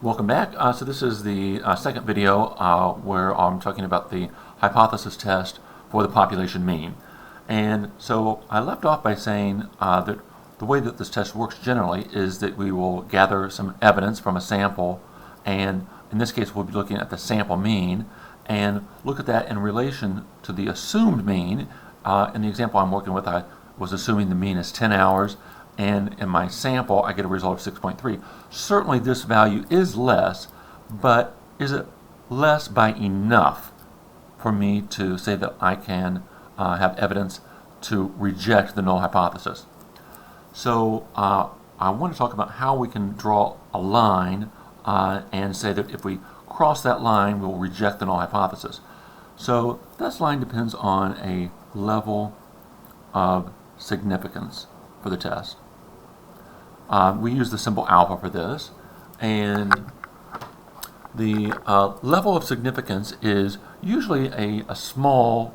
Welcome back. So this is the second video where I'm talking about the hypothesis test for the population mean. And so I left off by saying that the way that this test works generally is that we will gather some evidence from a sample, and in this case we'll be looking at the sample mean and look at that in relation to the assumed mean. In the example I'm working with, I was assuming the mean is 10 hours, and in my sample I get a result of 6.3. Certainly this value is less, but is it less by enough for me to say that I can have evidence to reject the null hypothesis? So I want to talk about how we can draw a line and say that if we cross that line we'll reject the null hypothesis. So this line depends on a level of significance for the test. We use the symbol alpha for this, and the level of significance is usually a small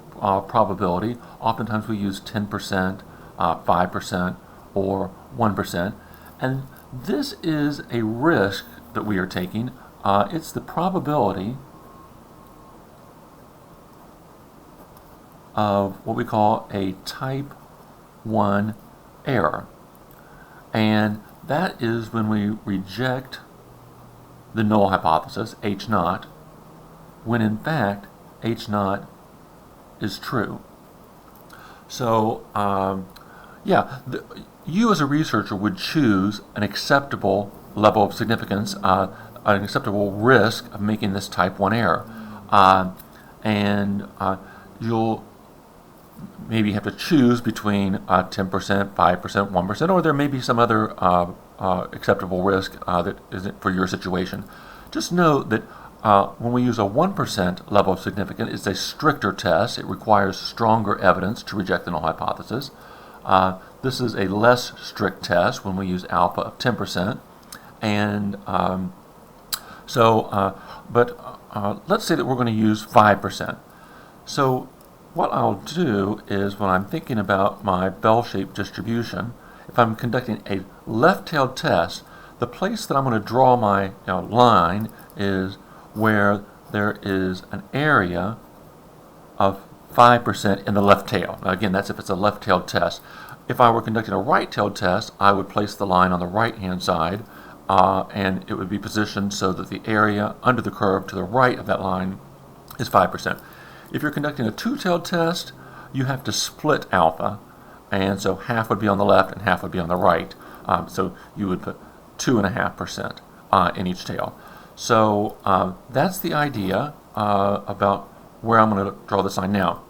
probability. Oftentimes we use 10%, 5%, or 1%, and this is a risk that we are taking. It's the probability of what we call a type 1 error. And that is when we reject the null hypothesis, H naught, when in fact H naught is true. So you as a researcher would choose an acceptable level of significance, an acceptable risk of making this type 1 error. You'll maybe have to choose between 10%, 5%, 1%, or there may be some other acceptable risk that isn't for your situation. Just know that when we use a 1% level of significance, it's a stricter test. It requires stronger evidence to reject the null hypothesis. This is a less strict test when we use alpha of 10%. And let's say that we're going to use 5%. So what I'll do is, when I'm thinking about my bell-shaped distribution, if I'm conducting a left-tailed test, the place that I'm going to draw my line is where there is an area of 5% in the left tail. Now again, that's if it's a left-tailed test. If I were conducting a right-tailed test, I would place the line on the right-hand side, and it would be positioned so that the area under the curve to the right of that line is 5%. If you're conducting a two-tailed test, you have to split alpha, and so half would be on the left and half would be on the right. So you would put 2.5% in each tail. So that's the idea about where I'm going to draw this line now.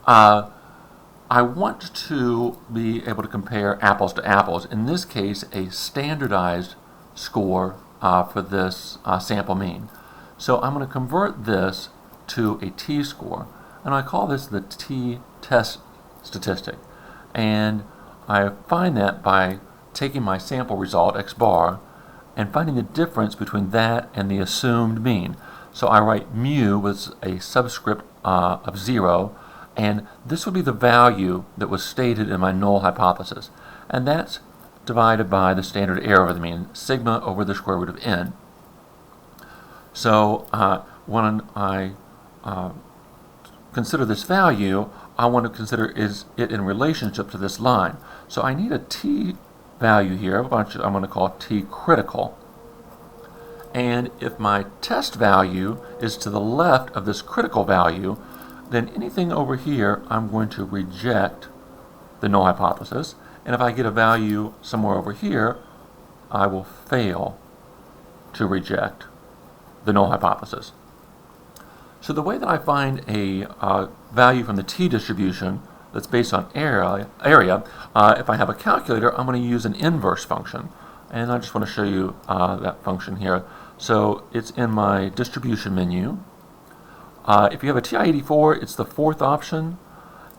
I want to be able to compare apples to apples. In this case, a standardized score for this sample mean. So I'm going to convert this to a t-score, and I call this the t-test statistic. And I find that by taking my sample result, x bar, and finding the difference between that and the assumed mean. So I write mu with a subscript of 0, and this would be the value that was stated in my null hypothesis. And that's divided by the standard error of the mean, sigma over the square root of n. So when I consider this value, I want to consider is it in relationship to this line. So I need a t value here, which I'm going to call t critical. And if my test value is to the left of this critical value, then anything over here I'm going to reject the null hypothesis. And if I get a value somewhere over here, I will fail to reject the null hypothesis. So the way that I find a value from the t-distribution that's based on area, if I have a calculator, I'm going to use an inverse function. And I just want to show you that function here. So it's in my distribution menu. If you have a TI-84, it's the fourth option.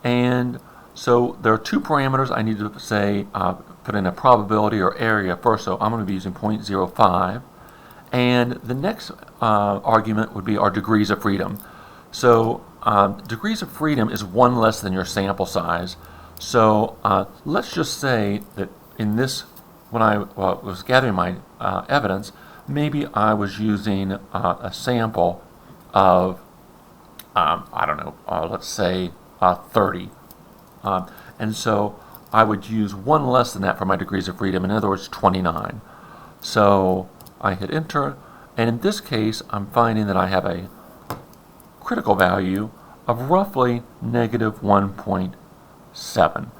And so there are two parameters I need to say, put in a probability or area first. So I'm going to be using 0.05. And the next argument would be our degrees of freedom. So degrees of freedom is one less than your sample size. So let's just say that in this when I was gathering my evidence, maybe I was using a sample of, I don't know, let's say 30. And so I would use one less than that for my degrees of freedom, in other words, 29. So I hit enter, and in this case, I'm finding that I have a critical value of roughly negative 1.7.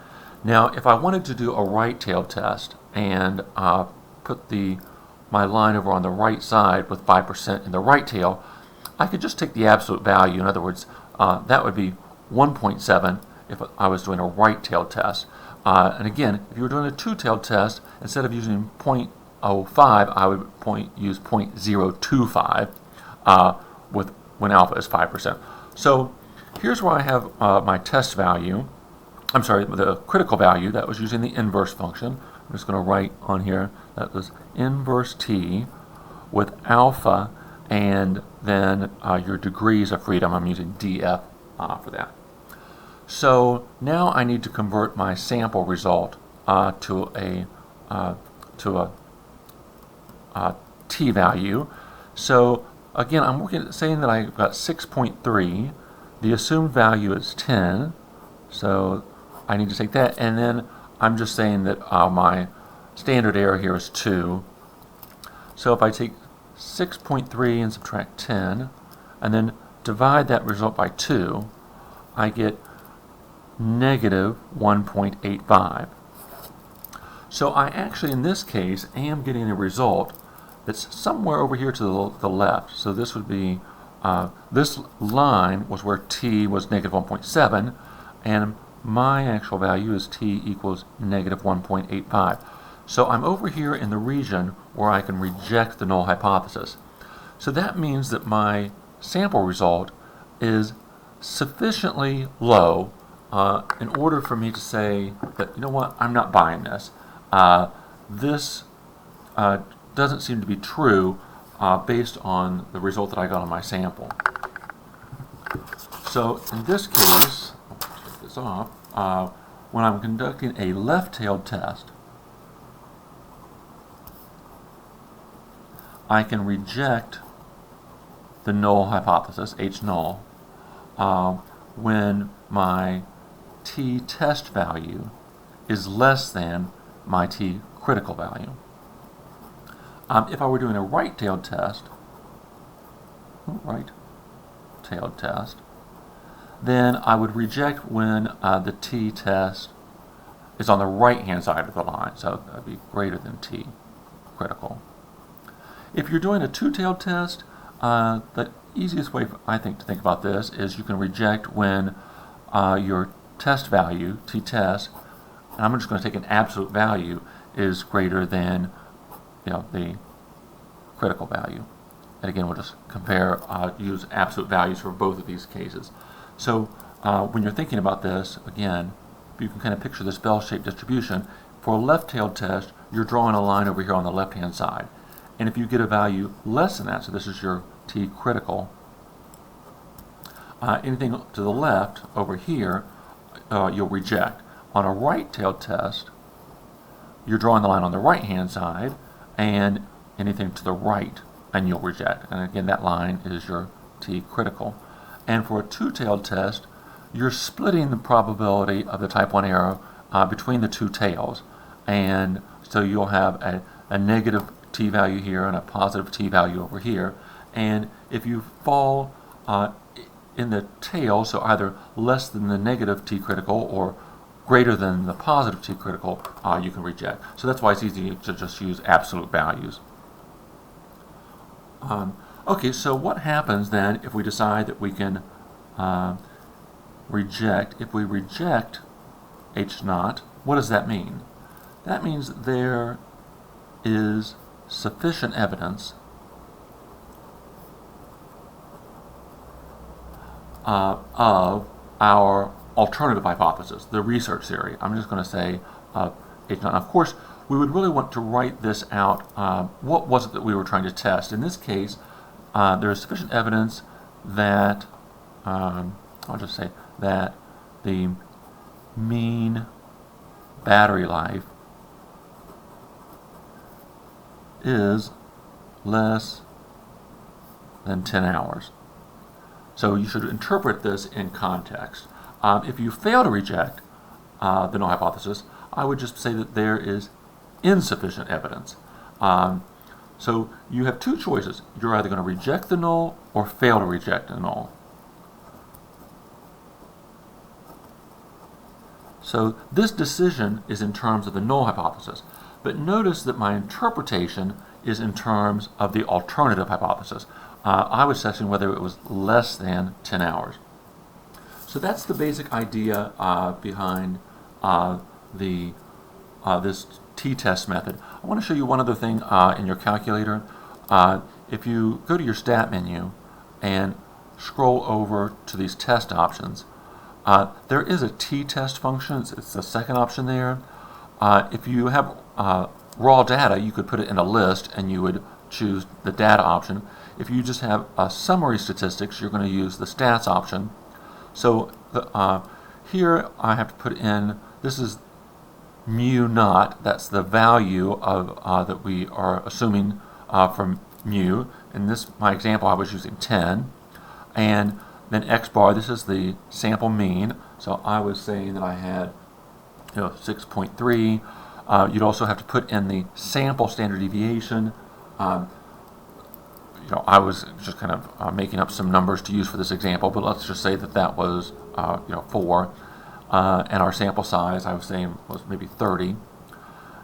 Now, if I wanted to do a right tail test and put my line over on the right side with 5% in the right tail, I could just take the absolute value. In other words, that would be 1.7 if I was doing a right tail test. And again, if you were doing a two-tailed test, instead of using 0.05, I would use 0.025 when alpha is 5%. So here's where I have my test value. I'm sorry, the critical value. That was using the inverse function. I'm just going to write on here that was inverse t with alpha and then your degrees of freedom. I'm using df for that. So now I need to convert my sample result to a t value. So again, I'm saying that I've got 6.3. The assumed value is 10. So I need to take that, and then I'm just saying that my standard error here is 2. So if I take 6.3 and subtract 10, and then divide that result by 2, I get negative 1.85. So I actually, in this case, am getting a result that's somewhere over here to the left. So this would be, this line was where t was negative 1.7, and my actual value is t equals negative 1.85. So I'm over here in the region where I can reject the null hypothesis. So that means that my sample result is sufficiently low in order for me to say that, you know what, I'm not buying this. This doesn't seem to be true based on the result that I got on my sample. So in this case, I'll take this off, when I'm conducting a left-tailed test, I can reject the null hypothesis, H null, when my t test value is less than my t critical value. If I were doing a right-tailed test, then I would reject when the t test is on the right-hand side of the line, so that would be greater than t critical. If you're doing a two-tailed test, the easiest way I think to think about this is you can reject when your test value, t-test, and I'm just going to take an absolute value, is greater than the critical value. And again, we'll just compare, use absolute values for both of these cases. So when you're thinking about this, again, you can kind of picture this bell-shaped distribution. For a left-tailed test, you're drawing a line over here on the left-hand side. And if you get a value less than that, so this is your t critical, anything to the left over here, you'll reject. On a right-tailed test, you're drawing the line on the right-hand side, and anything to the right, and you'll reject. And again, that line is your t critical. And for a two-tailed test, you're splitting the probability of the type 1 error between the two tails. And so you'll have a negative t value here and a positive t value over here. And if you fall in the tail, so either less than the negative t critical or greater than the positive t critical, you can reject. So that's why it's easy to just use absolute values. Okay, so what happens then if we decide that we can reject? If we reject H naught, what does that mean? That means there is sufficient evidence of our alternative hypothesis, the research theory. I'm just going to say H naught. Of course, we would really want to write this out. What was it that we were trying to test? In this case, there is sufficient evidence that, I'll just say that the mean battery life is less than 10 hours. So you should interpret this in context. If you fail to reject the null hypothesis, I would just say that there is insufficient evidence. So you have two choices. You're either going to reject the null or fail to reject the null. So this decision is in terms of the null hypothesis. But notice that my interpretation is in terms of the alternative hypothesis. I was testing whether it was less than 10 hours. So that's the basic idea behind this t-test method. I want to show you one other thing in your calculator. If you go to your stat menu and scroll over to these test options, there is a t-test function. It's the second option there. If you have raw data, you could put it in a list and you would choose the data option. If you just have summary statistics, you're going to use the stats option. So here I have to put in, this is mu naught, that's the value of that we are assuming from mu. In this, my example, I was using 10. And then x bar, this is the sample mean. So I was saying that I had 6.3. You'd also have to put in the sample standard deviation. I was just kind of making up some numbers to use for this example, but let's just say that that was 4. And our sample size, I was saying, was maybe 30.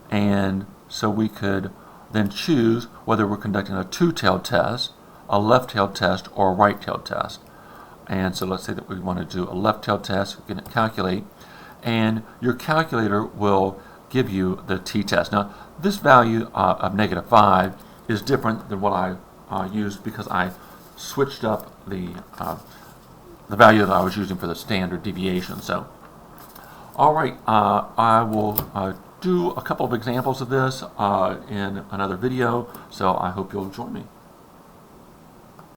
And so we could then choose whether we're conducting a two-tailed test, a left-tailed test, or a right-tailed test. And so let's say that we want to do a left-tailed test. We can calculate, and your calculator will give you the t-test. Now, this value of -5 is different than what I used because I switched up the value that I was using for the standard deviation. So, all right, I will do a couple of examples of this in another video, so I hope you'll join me.